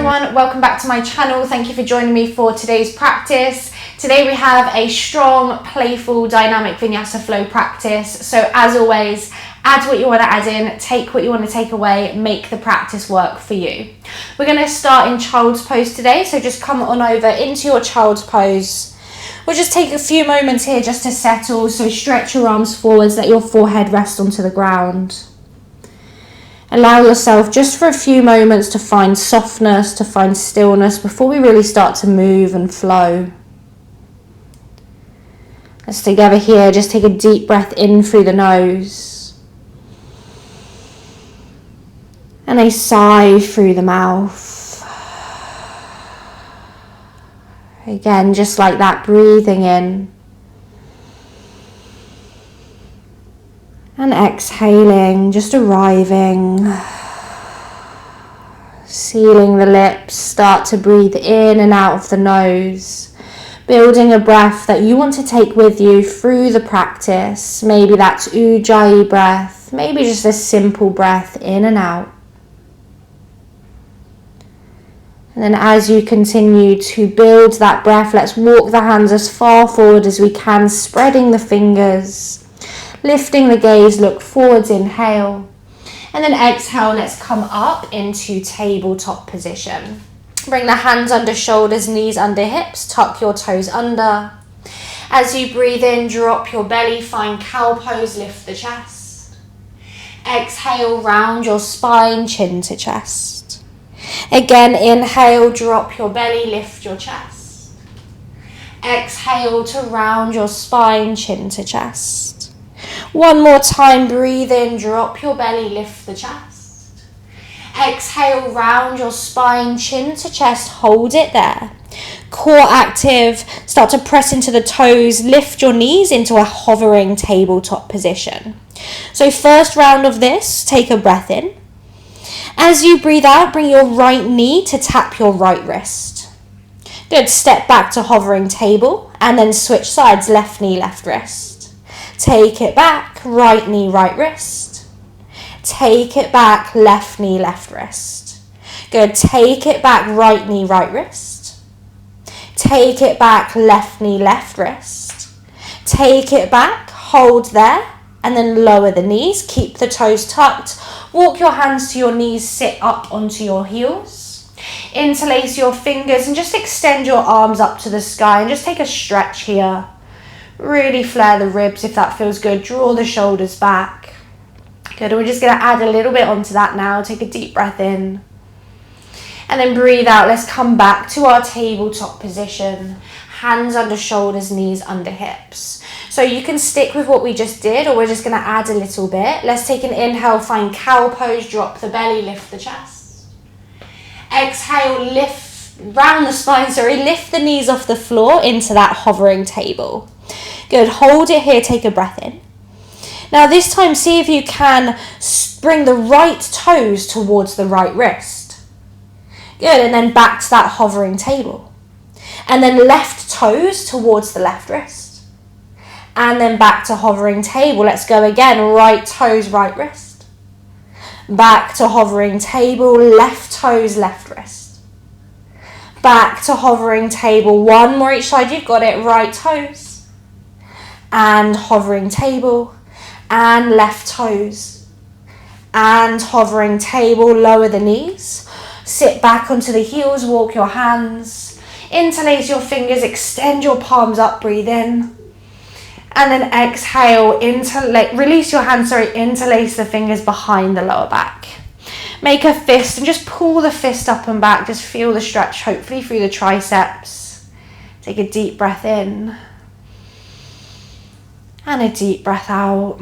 everyone, welcome back to my channel. Thank you for joining me for today's practice. Today we have a strong, playful, dynamic Vinyasa flow practice. So as always, add what you want to add in, take what you want to take away, make the practice work for you. We're going to start in child's pose today, so just come on over into your child's pose. We'll just take a few moments here just to settle, so stretch your arms forwards, let your forehead rest onto the ground. Allow yourself just for a few moments to find softness, to find stillness before we really start to move and flow. Let's together here, just take a deep breath in through the nose and a sigh through the mouth. Again, just like that, breathing in and exhaling, just arriving, sealing the lips. Start to breathe in and out of the nose, building a breath that you want to take with you through the practice. Maybe that's Ujjayi breath, maybe just a simple breath in and out. And then as you continue to build that breath, let's walk the hands as far forward as we can, spreading the fingers. Lifting the gaze, look forwards, inhale. And then exhale, let's come up into tabletop position. Bring the hands under shoulders, knees under hips, tuck your toes under. As you breathe in, drop your belly, find cow pose, lift the chest. Exhale, round your spine, chin to chest. Again, inhale, drop your belly, lift your chest. Exhale to round your spine, chin to chest. One more time, breathe in, drop your belly, lift the chest. Exhale, round your spine, chin to chest, hold it there. Core active, start to press into the toes, lift your knees into a hovering tabletop position. So first round of this, take a breath in. As you breathe out, bring your right knee to tap your right wrist. Good, step back to hovering table and then switch sides, left knee, left wrist. Take it back, right knee, right wrist. Take it back, left knee, left wrist. Good, take it back, right knee, right wrist. Take it back, left knee, left wrist. Take it back, hold there, and then lower the knees. Keep the toes tucked. Walk your hands to your knees, sit up onto your heels. Interlace your fingers and just extend your arms up to the sky and just take a stretch here. Really flare the ribs if that feels good. Draw the shoulders back. Good, and we're just going to add a little bit onto that now. Take a deep breath in. And then breathe out. Let's come back to our tabletop position. Hands under shoulders, knees under hips. So you can stick with what we just did, or we're just going to add a little bit. Let's take an inhale, find cow pose, drop the belly, lift the chest. Exhale, lift, round the spine, lift the knees off the floor into that hovering table. Good, hold it here, take a breath in. Now this time, see if you can bring the right toes towards the right wrist. Good, and then back to that hovering table. And then left toes towards the left wrist. And then back to hovering table. Let's go again, right toes, right wrist. Back to hovering table, left toes, left wrist. Back to hovering table, one more each side, you've got it, right toes. And hovering table, and left toes, and hovering table, lower the knees, sit back onto the heels, walk your hands, interlace your fingers, extend your palms up, breathe in, and then exhale, release your hands, interlace the fingers behind the lower back. Make a fist and just pull the fist up and back, just feel the stretch, hopefully through the triceps. Take a deep breath in. And a deep breath out.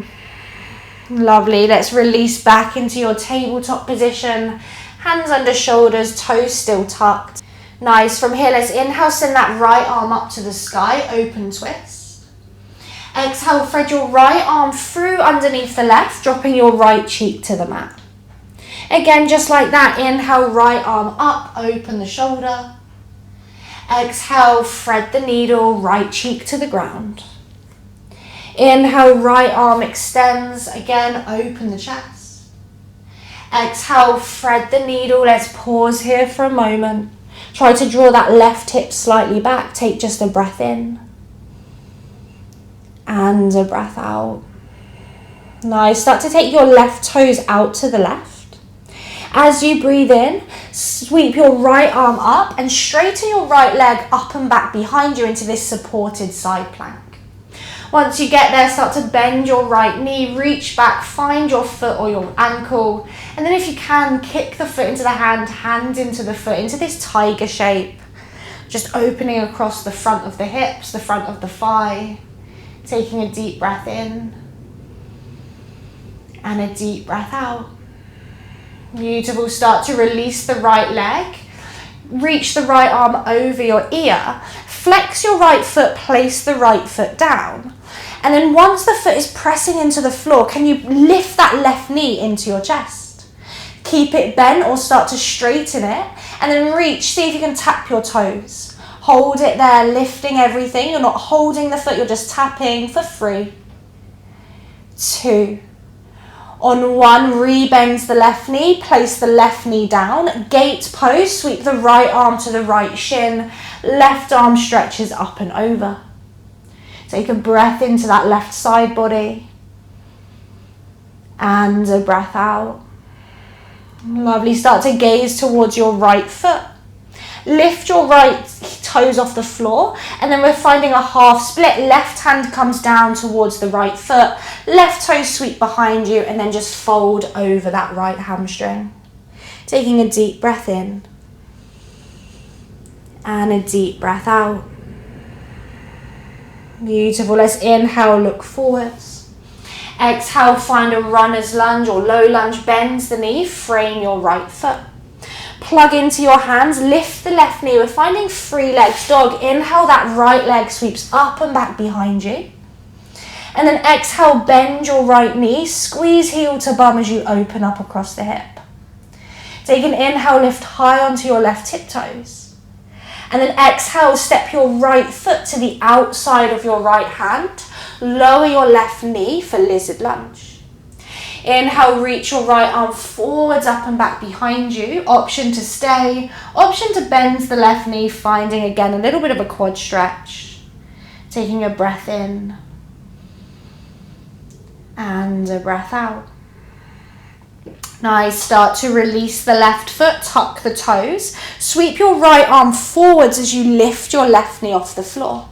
Lovely. Let's release back into your tabletop position. Hands under shoulders, toes still tucked. Nice. From here, let's inhale, send that right arm up to the sky, open twist. Exhale, thread your right arm through underneath the left, dropping your right cheek to the mat. Again, just like that, inhale, right arm up, open the shoulder. Exhale, thread the needle, right cheek to the ground. Inhale, right arm extends. Again, open the chest. Exhale, thread the needle. Let's pause here for a moment. Try to draw that left hip slightly back. Take just a breath in. And a breath out. Nice. Start to take your left toes out to the left. As you breathe in, sweep your right arm up and straighten your right leg up and back behind you into this supported side plank. Once you get there, start to bend your right knee, reach back, find your foot or your ankle, and then if you can, kick the foot into the hand, hand into the foot, into this tiger shape, just opening across the front of the hips, the front of the thigh, taking a deep breath in, and a deep breath out. Beautiful. Start to release the right leg, reach the right arm over your ear, flex your right foot, place the right foot down. And then once the foot is pressing into the floor, can you lift that left knee into your chest? Keep it bent or start to straighten it. And then reach, see if you can tap your toes. Hold it there, lifting everything. You're not holding the foot, you're just tapping for 3, 2. On 1, re-bend the left knee, place the left knee down. Gate pose, sweep the right arm to the right shin. Left arm stretches up and over. Take a breath into that left side body. And a breath out. Lovely. Start to gaze towards your right foot. Lift your right toes off the floor. And then we're finding a half split. Left hand comes down towards the right foot. Left toe sweep behind you. And then just fold over that right hamstring. Taking a deep breath in. And a deep breath out. Beautiful. Let's inhale, look forwards. Exhale, find a runner's lunge or low lunge. Bend the knee, frame your right foot. Plug into your hands, lift the left knee. We're finding 3 legs dog. Inhale, that right leg sweeps up and back behind you. And then exhale, bend your right knee, squeeze heel to bum as you open up across the hip. Take an inhale, lift high onto your left tiptoes. And then exhale, step your right foot to the outside of your right hand. Lower your left knee for lizard lunge. Inhale, reach your right arm forwards, up and back behind you. Option to stay, option to bend the left knee, finding again a little bit of a quad stretch. Taking a breath in. And a breath out. Nice. Start to release the left foot, tuck the toes. Sweep your right arm forwards as you lift your left knee off the floor.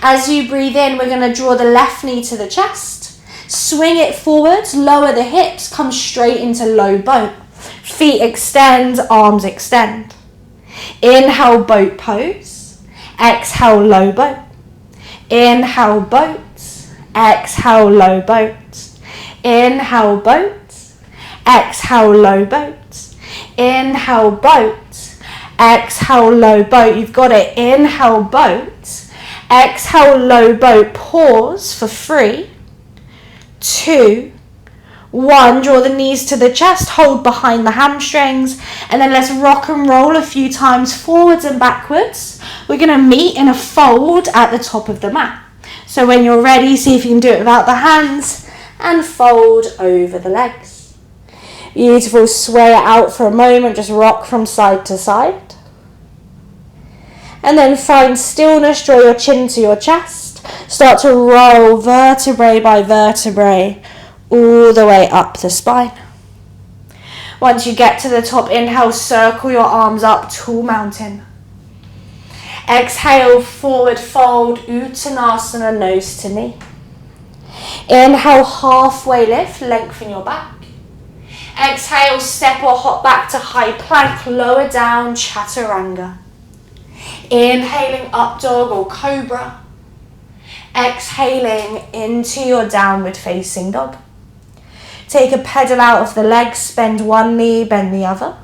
As you breathe in, we're going to draw the left knee to the chest. Swing it forwards, lower the hips, come straight into low boat. Feet extend, arms extend. Inhale, boat pose. Exhale, low boat. Inhale, boat. Exhale, low boat. Inhale, boat. Exhale, low boat. Inhale, boat. Exhale, low boat. You've got it. Inhale, boat. Exhale, low boat. Pause for 3, 2, 1. Draw the knees to the chest. Hold behind the hamstrings. And then let's rock and roll a few times forwards and backwards. We're going to meet in a fold at the top of the mat. So when you're ready, see if you can do it without the hands. And fold over the legs. Beautiful. Sway it out for a moment. Just rock from side to side. And then find stillness. Draw your chin to your chest. Start to roll vertebrae by vertebrae all the way up the spine. Once you get to the top, inhale, circle your arms up, tall mountain. Exhale, forward fold, Uttanasana, nose to knee. Inhale, halfway lift, lengthen your back. Exhale, step or hop back to high plank, lower down, chaturanga. Inhaling, up dog or cobra. Exhaling into your downward facing dog. Take a pedal out of the legs, bend one knee, bend the other.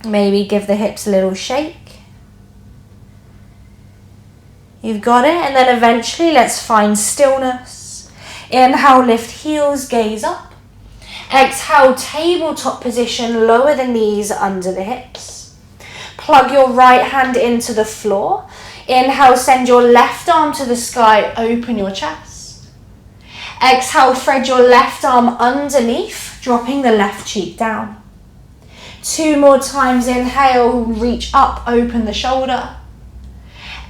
Maybe give the hips a little shake. You've got it, and then eventually let's find stillness. Inhale, lift heels, gaze up. Exhale, tabletop position, lower the knees under the hips. Plug your right hand into the floor. Inhale, send your left arm to the sky, open your chest. Exhale, thread your left arm underneath, dropping the left cheek down. 2 more times. Inhale, reach up, open the shoulder.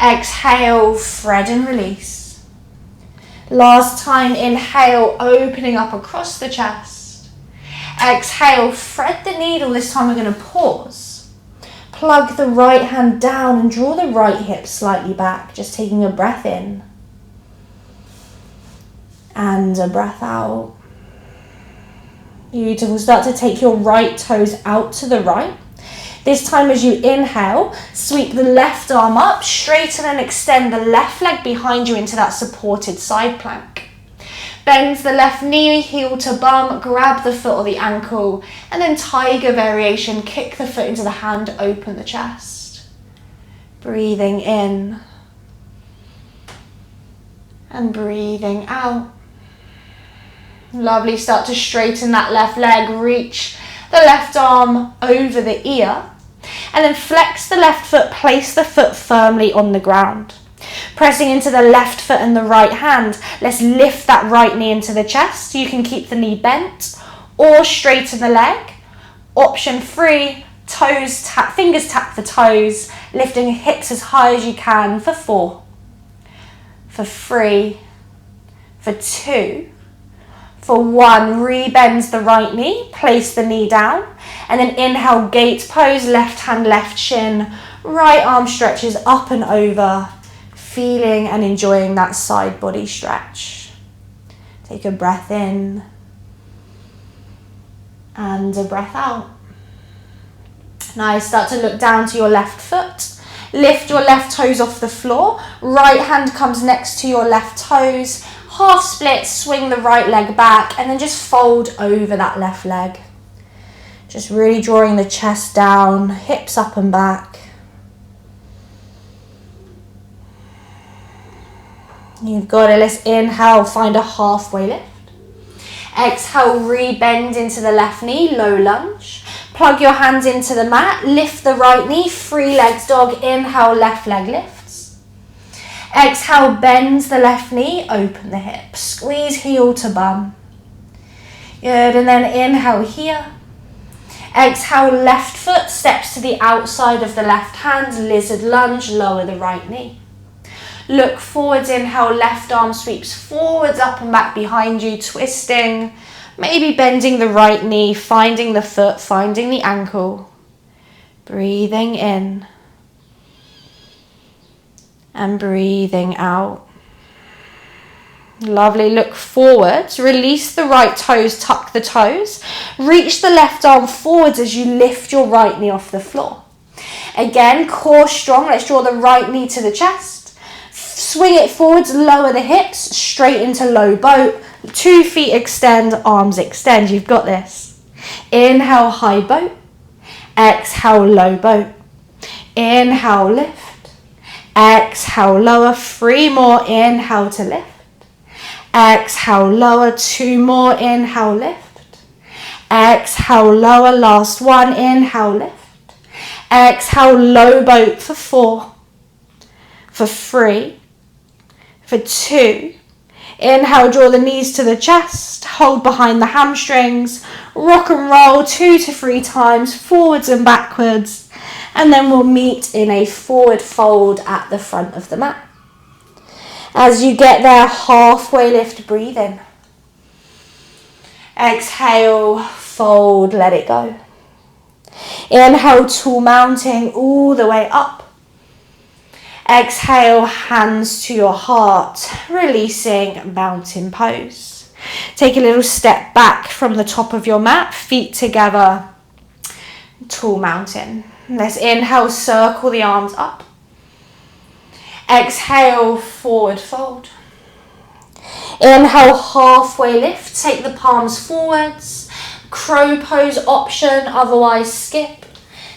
Exhale, thread and release. Last time, inhale, opening up across the chest. Exhale, thread the needle. This time we're going to pause. Plug the right hand down and draw the right hip slightly back, just taking a breath in. And a breath out. Beautiful. Start to take your right toes out to the right. This time as you inhale, sweep the left arm up, straighten and extend the left leg behind you into that supported side plank. Bend the left knee, heel to bum, grab the foot or the ankle, and then tiger variation, kick the foot into the hand, open the chest. Breathing in and breathing out. Lovely, start to straighten that left leg, reach the left arm over the ear, and then flex the left foot, place the foot firmly on the ground. Pressing into the left foot and the right hand, let's lift that right knee into the chest. You can keep the knee bent or straighten the leg. Option 3, toes tap, fingers tap the toes, lifting hips as high as you can for 4, for 3, for 2, for 1, rebend the right knee, place the knee down, and then inhale, gate pose, left hand, left shin, right arm stretches up and over, feeling and enjoying that side body stretch. Take a breath in and a breath out. Nice, start to look down to your left foot. Lift your left toes off the floor, right hand comes next to your left toes, half split, swing the right leg back, and then just fold over that left leg. Just really drawing the chest down, hips up and back. You've got it. Let's inhale, find a halfway lift. Exhale, rebend into the left knee, low lunge. Plug your hands into the mat, lift the right knee, free legs dog. Inhale, left leg lifts. Exhale, bend the left knee, open the hip. Squeeze heel to bum. Good, and then inhale here. Exhale, left foot steps to the outside of the left hand, lizard lunge, lower the right knee. Look forwards, inhale, left arm sweeps forwards, up and back behind you, twisting, maybe bending the right knee, finding the foot, finding the ankle. Breathing in and breathing out. Lovely, look forwards, release the right toes, tuck the toes, reach the left arm forwards as you lift your right knee off the floor. Again, core strong, let's draw the right knee to the chest, swing it forwards, lower the hips, straight into low boat, 2 feet extend, arms extend, you've got this. Inhale, high boat, exhale, low boat, inhale, lift, exhale, lower, 3 more, inhale to lift. Exhale, lower, 2 more, inhale, lift. Exhale, lower, last 1, inhale, lift. Exhale, low boat for 4, for 3, for 2. Inhale, draw the knees to the chest, hold behind the hamstrings, rock and roll 2 to 3 times, forwards and backwards, and then we'll meet in a forward fold at the front of the mat. As you get there, halfway lift, breathe in. Exhale, fold, let it go. Inhale, tall mountain all the way up. Exhale, hands to your heart, releasing mountain pose. Take a little step back from the top of your mat, feet together, tall mountain. Let's inhale, circle the arms up. Exhale, forward fold. Inhale, halfway lift, take the palms forwards. Crow pose option, otherwise skip.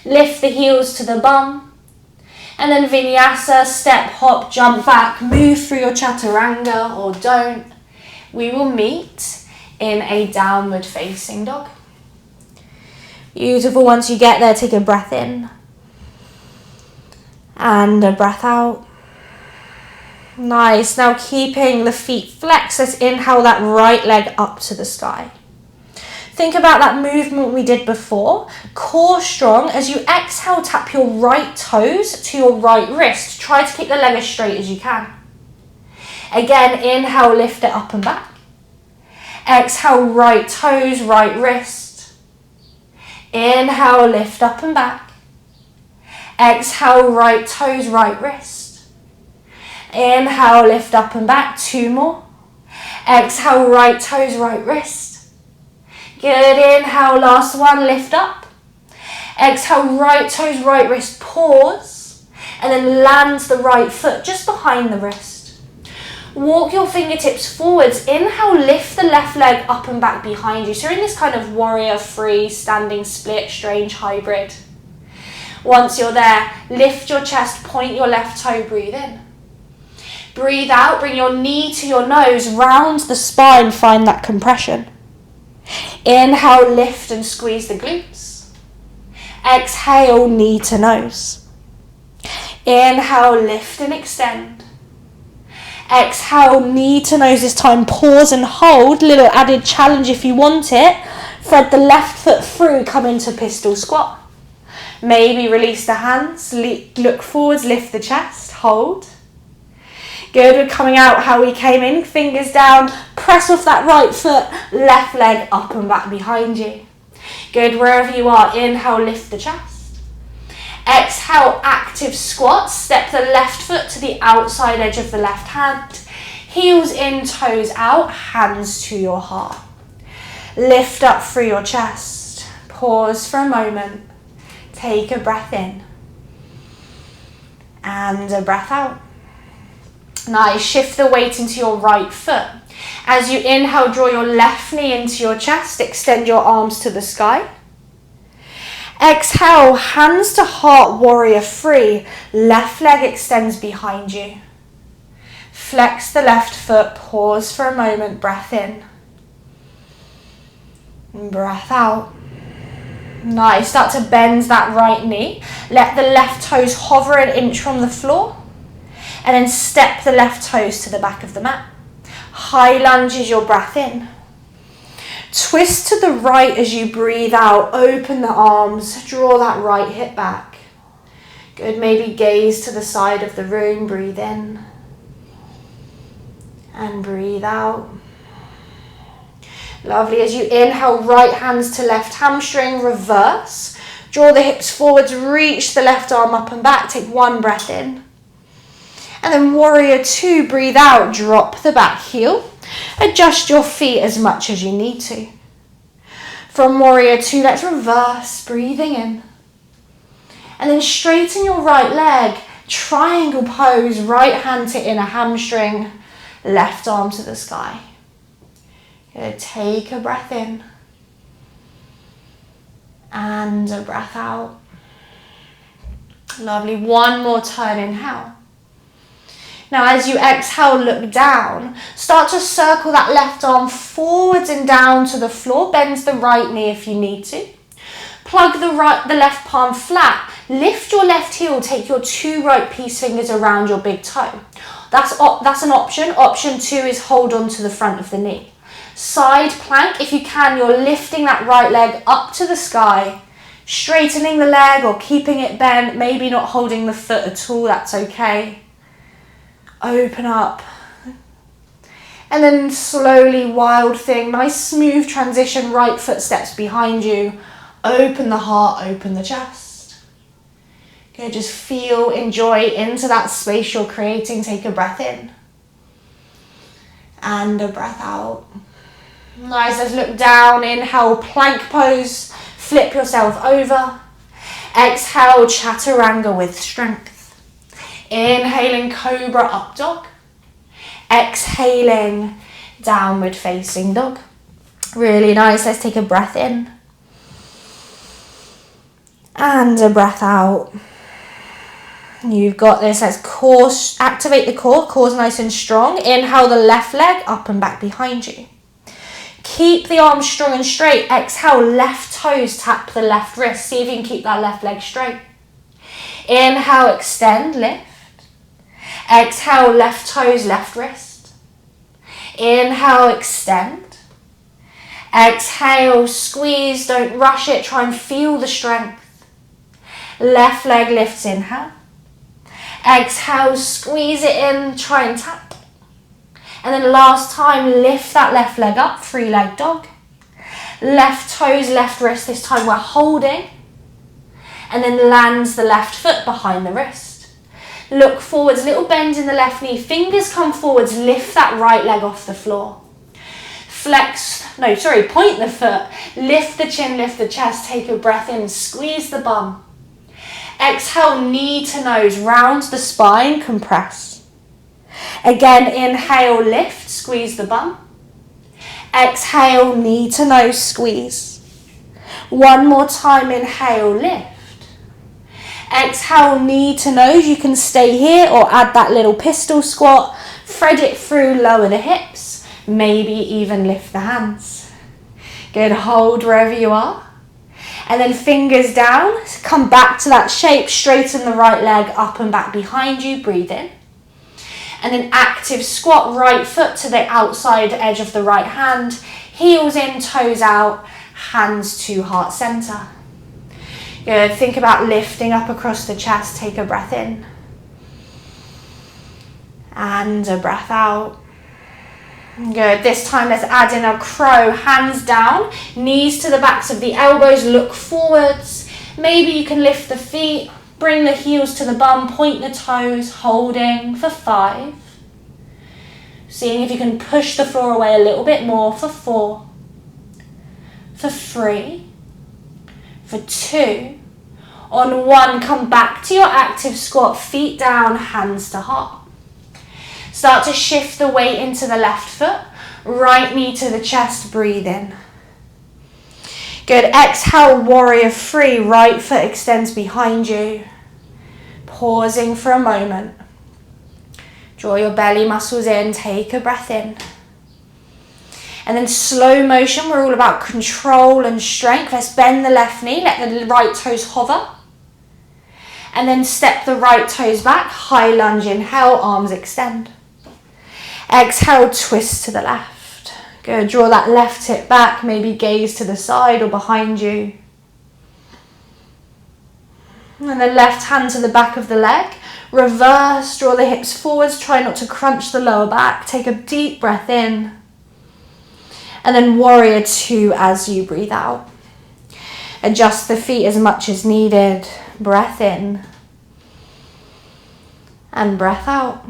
Lift the heels to the bum. And then Vinyasa, step, hop, jump back, move through your chaturanga or don't. We will meet in a downward facing dog. Beautiful, once you get there, take a breath in. And a breath out. Nice, now keeping the feet flexed, let's inhale that right leg up to the sky. Think about that movement we did before. Core strong. As you exhale, tap your right toes to your right wrist. Try to keep the leg as straight as you can. Again, inhale, lift it up and back. Exhale, right toes, right wrist. Inhale, lift up and back. Exhale, right toes, right wrist. Inhale, lift up and back. 2 more. Exhale, right toes, right wrist. Good, inhale, last one, lift up. Exhale, right toes, right wrist, pause. And then land the right foot just behind the wrist. Walk your fingertips forwards. Inhale, lift the left leg up and back behind you. So you're in this kind of warrior free, standing split, strange hybrid. Once you're there, lift your chest, point your left toe, breathe in. Breathe out, bring your knee to your nose, round the spine, find that compression. Inhale, lift and squeeze the glutes. Exhale, knee to nose. Inhale, lift and extend. Exhale, knee to nose this time, pause and hold, little added challenge if you want it. Thread the left foot through, come into pistol squat. Maybe release the hands, look forwards, lift the chest, hold. Good, we're coming out how we came in, fingers down, press off that right foot, left leg up and back behind you. Good, wherever you are, inhale, lift the chest. Exhale, active squat, step the left foot to the outside edge of the left hand. Heels in, toes out, hands to your heart. Lift up through your chest, pause for a moment, take a breath in and a breath out. Nice, shift the weight into your right foot. As you inhale, draw your left knee into your chest, extend your arms to the sky. Exhale, hands to heart, warrior three. Left leg extends behind you. Flex the left foot, pause for a moment, breath in. Breath out. Nice, start to bend that right knee. Let the left toes hover an inch from the floor. And then step the left toes to the back of the mat. High lunge is your breath in. Twist to the right as you breathe out. Open the arms, draw that right hip back. Good, maybe gaze to the side of the room, breathe in. And breathe out. Lovely, as you inhale, right hands to left hamstring, reverse. Draw the hips forwards, reach the left arm up and back. Take 1 breath in. And then warrior 2, breathe out, drop the back heel. Adjust your feet as much as you need to. From warrior 2, let's reverse, breathing in. And then straighten your right leg, triangle pose, right hand to inner hamstring, left arm to the sky. Good, take a breath in. And a breath out. Lovely, 1 more turn, inhale. Now as you exhale, look down. Start to circle that left arm forwards and down to the floor. Bend the right knee if you need to. Plug the left palm flat. Lift your left heel. Take your 2 right peace fingers around your big toe. That's an option. Option 2 is hold on to the front of the knee. Side plank, if you can, you're lifting that right leg up to the sky. Straightening the leg or keeping it bent. Maybe not holding the foot at all. That's okay. Open up. And then slowly, wild thing, nice smooth transition, right foot steps behind you. Open the heart, open the chest. Okay, just feel, enjoy into that space you're creating. Take a breath in. And a breath out. Nice, let's look down. Inhale, plank pose. Flip yourself over. Exhale, chaturanga with strength. Inhaling, cobra up dog. Exhaling, downward facing dog. Really nice. Let's take a breath in. And a breath out. You've got this. Let's activate the core. Core's nice and strong. Inhale the left leg up and back behind you. Keep the arms strong and straight. Exhale, left toes tap the left wrist. See if you can keep that left leg straight. Inhale, extend, lift. Exhale, left toes, left wrist. Inhale, extend. Exhale, squeeze, don't rush it, try and feel the strength. Left leg lifts, inhale. Exhale, squeeze it in, try and tap. And then last time, lift that left leg up, three-leg dog. Left toes, left wrist, this time we're holding. And then lands the left foot behind the wrist. Look forwards, little bend in the left knee, fingers come forwards, lift that right leg off the floor. Point the foot, lift the chin, lift the chest, take a breath in, squeeze the bum. Exhale, knee to nose, round the spine, compress. Again, inhale, lift, squeeze the bum. Exhale, knee to nose, squeeze. One more time, inhale, lift. Exhale, knee to nose, you can stay here or add that little pistol squat, thread it through, lower the hips, maybe even lift the hands. Good, hold wherever you are. And then fingers down, come back to that shape, straighten the right leg up and back behind you, breathe in. And then active squat, right foot to the outside edge of the right hand, heels in, toes out, hands to heart center. Good, think about lifting up across the chest, take a breath in. And a breath out. Good, this time let's add in a crow, hands down, knees to the backs of the elbows, look forwards. Maybe you can lift the feet, bring the heels to the bum, point the toes, holding for 5. Seeing if you can push the floor away a little bit more for 4, for 3, for 2. On 1, come back to your active squat, feet down, hands to heart. Start to shift the weight into the left foot, right knee to the chest, breathe in. Good, exhale, warrior 3, right foot extends behind you. Pausing for a moment. Draw your belly muscles in, take a breath in. And then slow motion, we're all about control and strength. Let's bend the left knee, let the right toes hover. And then step the right toes back, high lunge, inhale, arms extend. Exhale, twist to the left. Good, draw that left hip back, maybe gaze to the side or behind you. And then left hand to the back of the leg. Reverse, draw the hips forwards, try not to crunch the lower back. Take a deep breath in. And then warrior 2 as you breathe out. Adjust the feet as much as needed. Breath in. And breath out.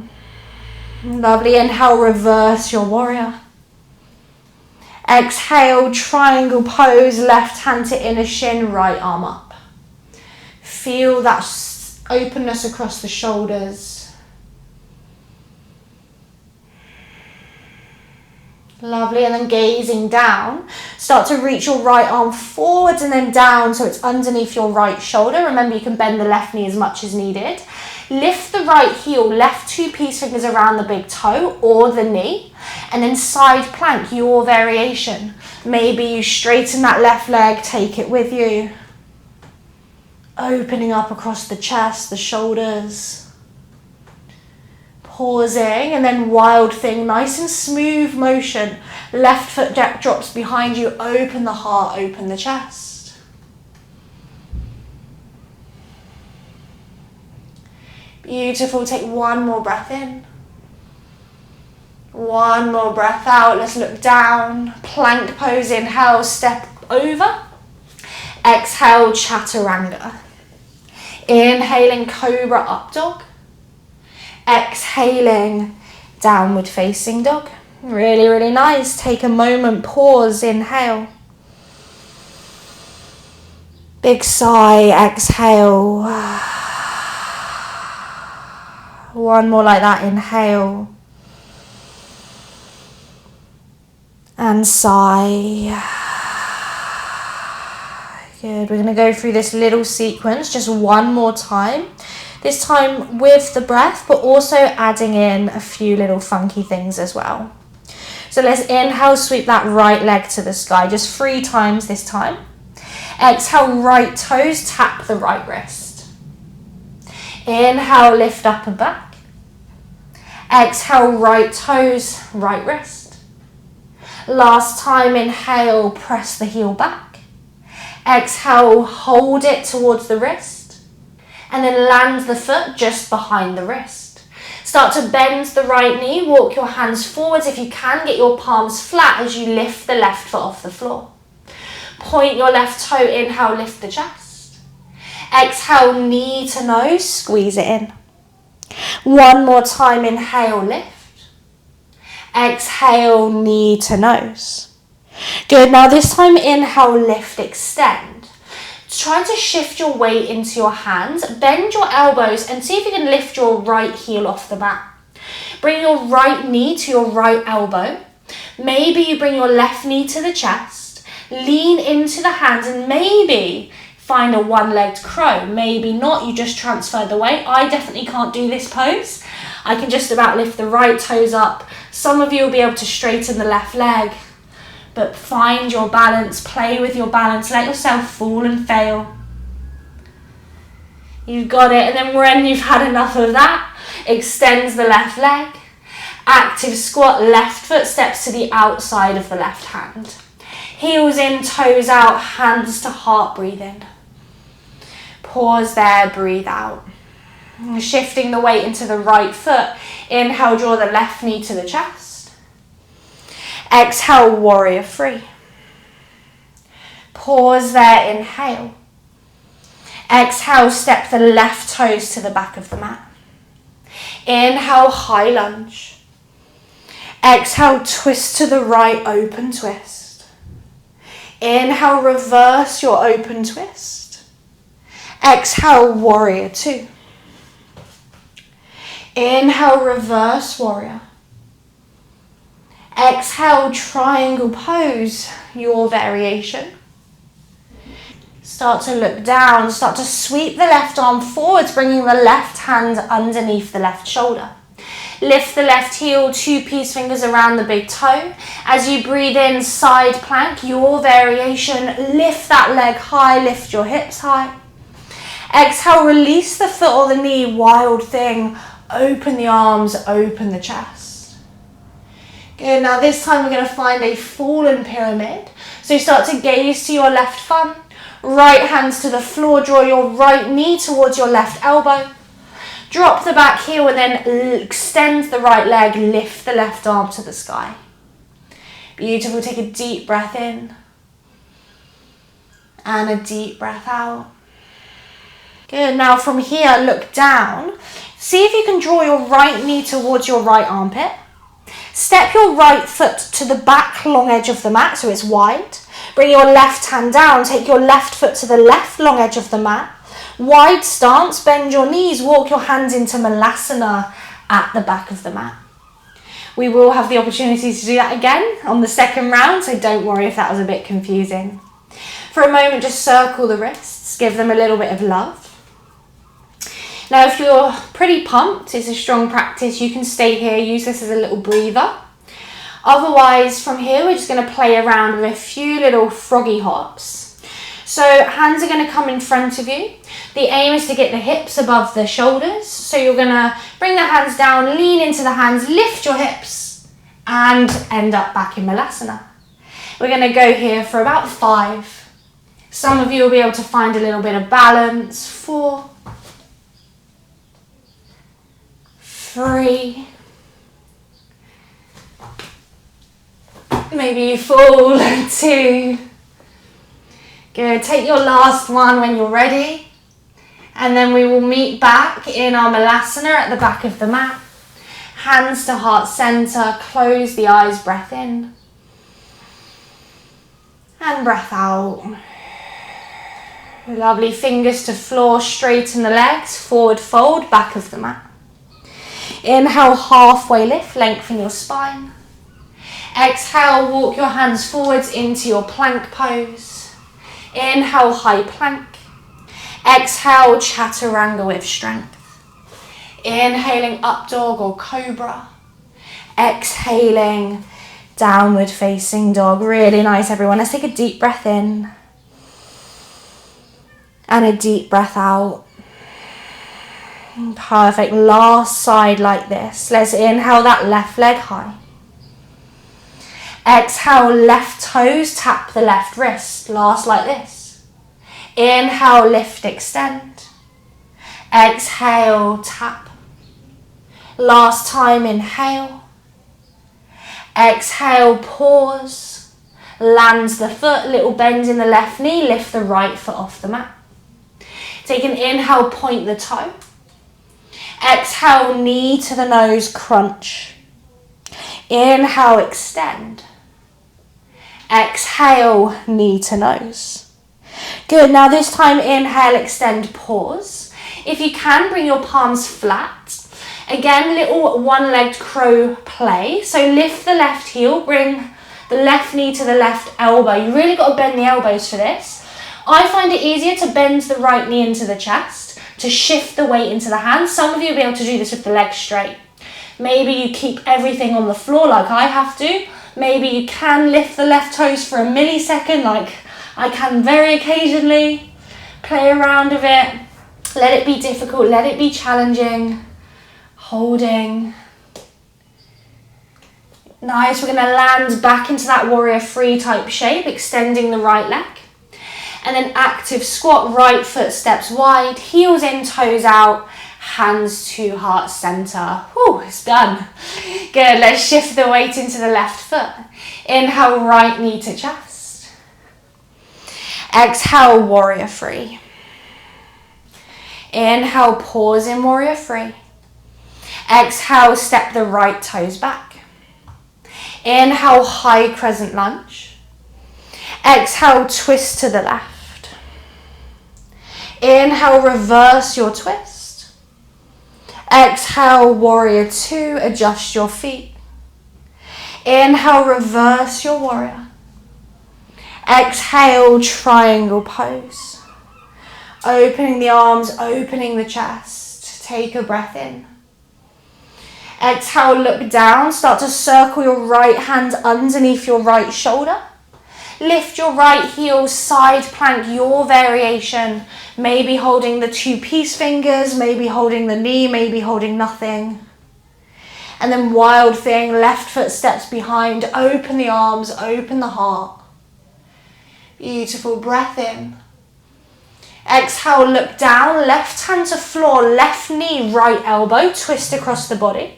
Lovely, inhale, reverse your warrior. Exhale, triangle pose, left hand to inner shin, right arm up. Feel that openness across the shoulders. Lovely, and then gazing down, start to reach your right arm forwards and then down so it's underneath your right shoulder. Remember, you can bend the left knee as much as needed. Lift the right heel, left 2 peace fingers around the big toe or the knee, and then side plank, your variation. Maybe you straighten that left leg, take it with you. Opening up across the chest, the shoulders. Pausing, and then wild thing, nice and smooth motion. Left foot drops behind you, open the heart, open the chest. Beautiful, take one more breath in. One more breath out, let's look down. Plank pose, inhale, step over. Exhale, chaturanga. Inhaling, cobra up dog. Exhaling, downward facing dog. Really, really nice. Take a moment, pause, inhale. Big sigh, exhale. One more like that, inhale. And sigh. Good, we're going to go through this little sequence just one more time. This time with the breath, but also adding in a few little funky things as well. So let's inhale, sweep that right leg to the sky, just 3 times this time. Exhale, right toes, tap the right wrist. Inhale, lift up and back. Exhale, right toes, right wrist. Last time, inhale, press the heel back. Exhale, hold it towards the wrist. And then land the foot just behind the wrist. Start to bend the right knee, walk your hands forwards. If you can, get your palms flat as you lift the left foot off the floor. Point your left toe, inhale, lift the chest. Exhale, knee to nose, squeeze it in. One more time, inhale, lift. Exhale, knee to nose. Good, now this time, inhale, lift, extend. Try to shift your weight into your hands, bend your elbows and see if you can lift your right heel off the mat. Bring your right knee to your right elbow. Maybe you bring your left knee to the chest, lean into the hands and maybe find a one-legged crow. Maybe not, you just transfer the weight. I definitely can't do this pose. I can just about lift the right toes up. Some of you will be able to straighten the left leg. But find your balance, play with your balance, let yourself fall and fail. You've got it, and then when you've had enough of that, extends the left leg. Active squat, left foot steps to the outside of the left hand. Heels in, toes out, hands to heart, breathe in. Pause there, breathe out. Shifting the weight into the right foot. Inhale, draw the left knee to the chest. Exhale, warrior three. Pause there, inhale. Exhale, step the left toes to the back of the mat. Inhale, high lunge. Exhale, twist to the right, open twist. Inhale, reverse your open twist. Exhale, warrior two. Inhale, reverse warrior. Exhale, triangle pose, your variation. Start to look down, start to sweep the left arm forwards, bringing the left hand underneath the left shoulder. Lift the left heel, two peace fingers around the big toe. As you breathe in, side plank, your variation. Lift that leg high, lift your hips high. Exhale, release the foot or the knee, wild thing. Open the arms, open the chest. Good, now this time we're going to find a fallen pyramid. So you start to gaze to your left thumb, right hands to the floor, draw your right knee towards your left elbow. Drop the back heel and then extend the right leg, lift the left arm to the sky. Beautiful, take a deep breath in and a deep breath out. Good, now from here, look down. See if you can draw your right knee towards your right armpit. Step your right foot to the back long edge of the mat so it's wide. Bring your left hand down, take your left foot to the left long edge of the mat. Wide stance, bend your knees, walk your hands into Malasana at the back of the mat. We will have the opportunity to do that again on the second round, so don't worry if that was a bit confusing. For a moment, just circle the wrists, give them a little bit of love. Now, if you're pretty pumped, it's a strong practice, you can stay here, use this as a little breather. Otherwise, from here, we're just going to play around with a few little froggy hops. So hands are going to come in front of you. The aim is to get the hips above the shoulders. So you're going to bring the hands down, lean into the hands, lift your hips, and end up back in Malasana. We're going to go here for about 5. Some of you will be able to find a little bit of balance. 4, 3, maybe you fall, 2. Good, take your last one when you're ready. And then we will meet back in our Malasana at the back of the mat. Hands to heart center, close the eyes, breath in. And breath out. Lovely, fingers to floor, straighten the legs, forward fold, back of the mat. Inhale, halfway lift, lengthen your spine. Exhale, walk your hands forwards into your plank pose. Inhale, high plank. Exhale, chaturanga with strength. Inhaling, up dog or cobra. Exhaling, downward facing dog. Really nice, everyone. Let's take a deep breath in. And a deep breath out. Perfect. Last side like this. Let's inhale that left leg high. Exhale, left toes, tap the left wrist. Last like this. Inhale, lift, extend. Exhale, tap. Last time, inhale. Exhale, pause. Lands the foot, little bend in the left knee, lift the right foot off the mat. Take an inhale, point the toe. Exhale, knee to the nose, crunch. Inhale, extend. Exhale, knee to nose. Good, now this time inhale, extend, pause. If you can, bring your palms flat. Again, little one-legged crow play. So lift the left heel, bring the left knee to the left elbow. You really got to bend the elbows for this. I find it easier to bend the right knee into the chest, to shift the weight into the hands. Some of you will be able to do this with the legs straight. Maybe you keep everything on the floor like I have to. Maybe you can lift the left toes for a millisecond like I can very occasionally. Play around with it. Let it be difficult, let it be challenging. Holding. Nice, we're going to land back into that warrior three type shape, extending the right leg. And then active squat, right foot steps wide, heels in, toes out, hands to heart center. Whew, it's done. Good, let's shift the weight into the left foot. Inhale, right knee to chest. Exhale, warrior three. Inhale, pause in warrior three. Exhale, step the right toes back. Inhale, high crescent lunge. Exhale, twist to the left. Inhale, reverse your twist. Exhale, warrior two, adjust your feet. Inhale, reverse your warrior. Exhale, triangle pose. Opening the arms, opening the chest. Take a breath in. Exhale, look down. Start to circle your right hand underneath your right shoulder. Lift your right heel, side plank, your variation. Maybe holding the two peace fingers, maybe holding the knee, maybe holding nothing. And then wild thing, left foot steps behind. Open the arms, open the heart. Beautiful, breath in. Exhale, look down, left hand to floor, left knee, right elbow, twist across the body.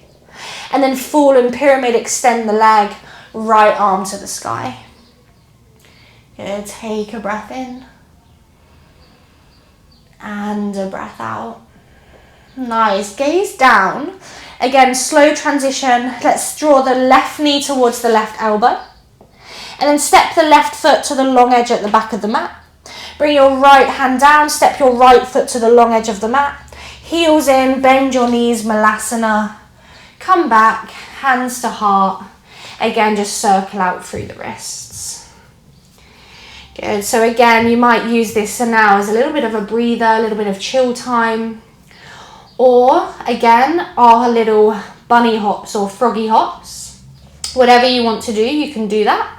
And then fallen pyramid, extend the leg, right arm to the sky. Good, take a breath in. And a breath out. Nice, gaze down. Again, slow transition. Let's draw the left knee towards the left elbow. And then step the left foot to the long edge at the back of the mat. Bring your right hand down, step your right foot to the long edge of the mat. Heels in, bend your knees, Malasana. Come back, hands to heart. Again, just circle out through the wrists. Good, so again, you might use this now as a little bit of a breather, a little bit of chill time. Or, again, our little bunny hops or froggy hops. Whatever you want to do, you can do that.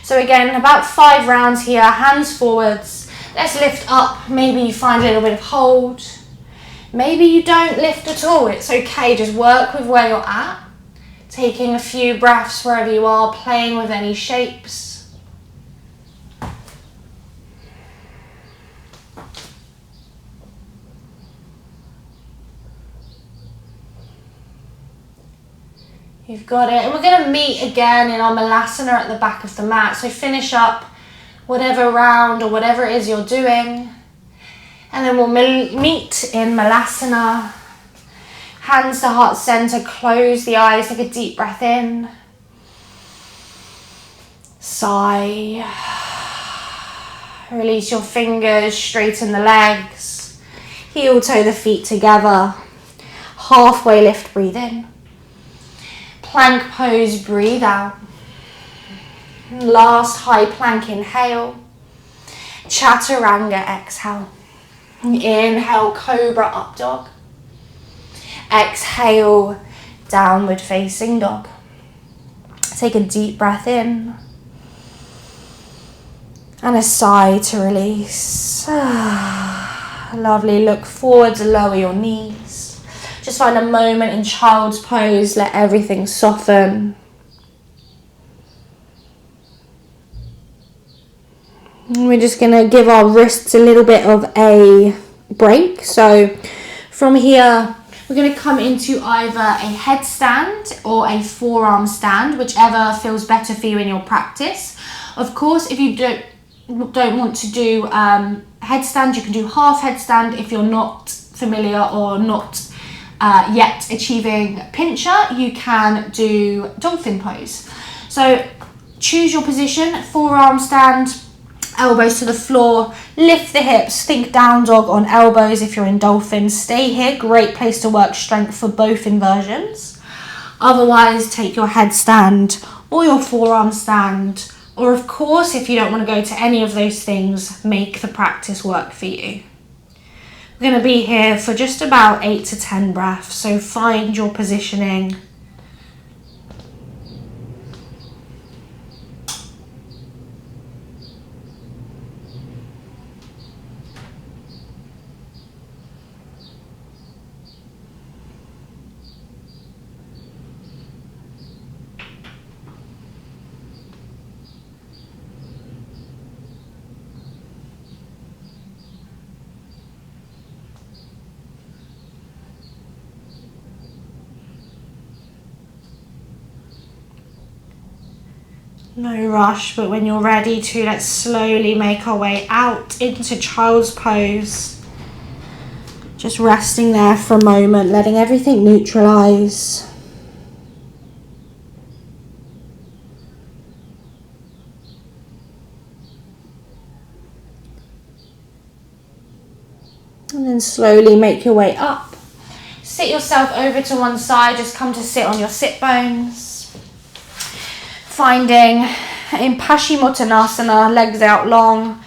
So again, about 5 rounds here, hands forwards. Let's lift up. Maybe you find a little bit of hold. Maybe you don't lift at all. It's okay, just work with where you're at. Taking a few breaths wherever you are, playing with any shapes. You've got it. And we're going to meet again in our Malasana at the back of the mat. So finish up whatever round or whatever it is you're doing. And then we'll meet in Malasana. Hands to heart center, close the eyes, take a deep breath in. Sigh. Release your fingers, straighten the legs. Heel toe the feet together. Halfway lift, breathe in. Plank pose, breathe out. Last high plank, inhale. Chaturanga, exhale. Inhale, cobra, up dog. Exhale, downward facing dog. Take a deep breath in. And a sigh to release. Lovely, look forward, lower your knees. Just find a moment in child's pose, let everything soften. And we're just going to give our wrists a little bit of a break. So from here, we're going to come into either a headstand or a forearm stand, whichever feels better for you in your practice. Of course, if you don't want to do headstand, you can do half headstand. If you're not familiar or not yet achieving pincher, you can do dolphin pose. So choose your position, forearm stand, elbows to the floor, lift the hips, think down dog on elbows if you're in dolphin. Stay here, great place to work strength for both inversions. Otherwise, take your headstand or your forearm stand, or of course, if you don't want to go to any of those things, make the practice work for you. We're going to be here for just about 8 to 10 breaths, so find your positioning. No rush, but when you're ready to, let's slowly make our way out into child's pose. Just resting there for a moment, letting everything neutralize. And then slowly make your way up. Sit yourself over to one side, just come to sit on your sit bones. Finding in Paschimottanasana, legs out long.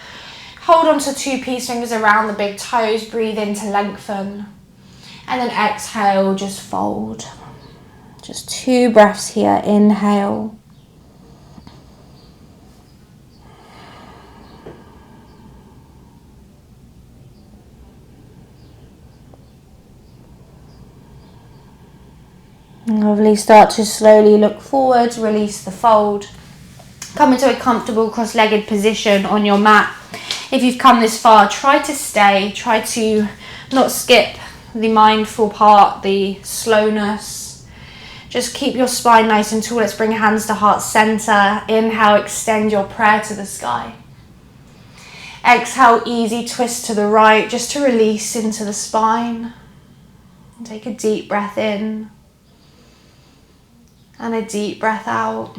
Hold on to 2 peace fingers around the big toes, breathe in to lengthen. And then exhale, just fold. Just 2 breaths here, inhale. Lovely, start to slowly look forward, release the fold. Come into a comfortable cross-legged position on your mat. If you've come this far, try to stay, try to not skip the mindful part, the slowness. Just keep your spine nice and tall. Let's bring hands to heart center. Inhale, extend your prayer to the sky. Exhale, easy twist to the right, just to release into the spine. Take a deep breath in. And a deep breath out.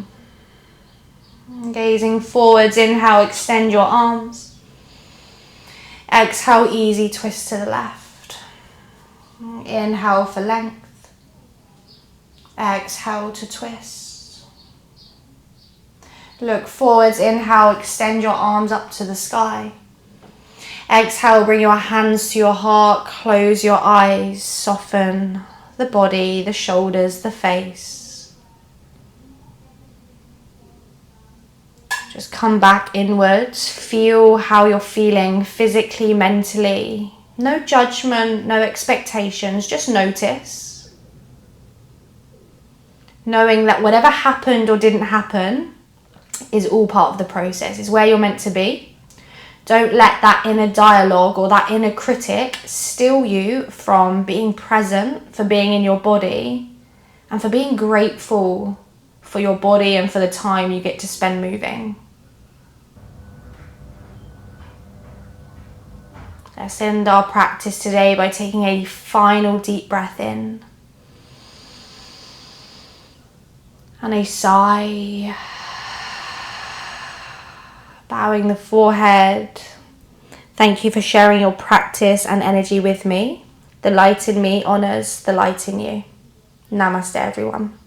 Gazing forwards, inhale, extend your arms. Exhale, easy twist to the left. Inhale for length. Exhale to twist. Look forwards, inhale, extend your arms up to the sky. Exhale, bring your hands to your heart, close your eyes, soften the body, the shoulders, the face. Just come back inwards, feel how you're feeling physically, mentally. No judgment, no expectations, just notice. Knowing that whatever happened or didn't happen is all part of the process, is where you're meant to be. Don't let that inner dialogue or that inner critic steal you from being present, for being in your body, and for being grateful for your body and for the time you get to spend moving. Let's end our practice today by taking a final deep breath in. And a sigh. Bowing the forehead. Thank you for sharing your practice and energy with me. The light in me honors the light in you. Namaste, everyone.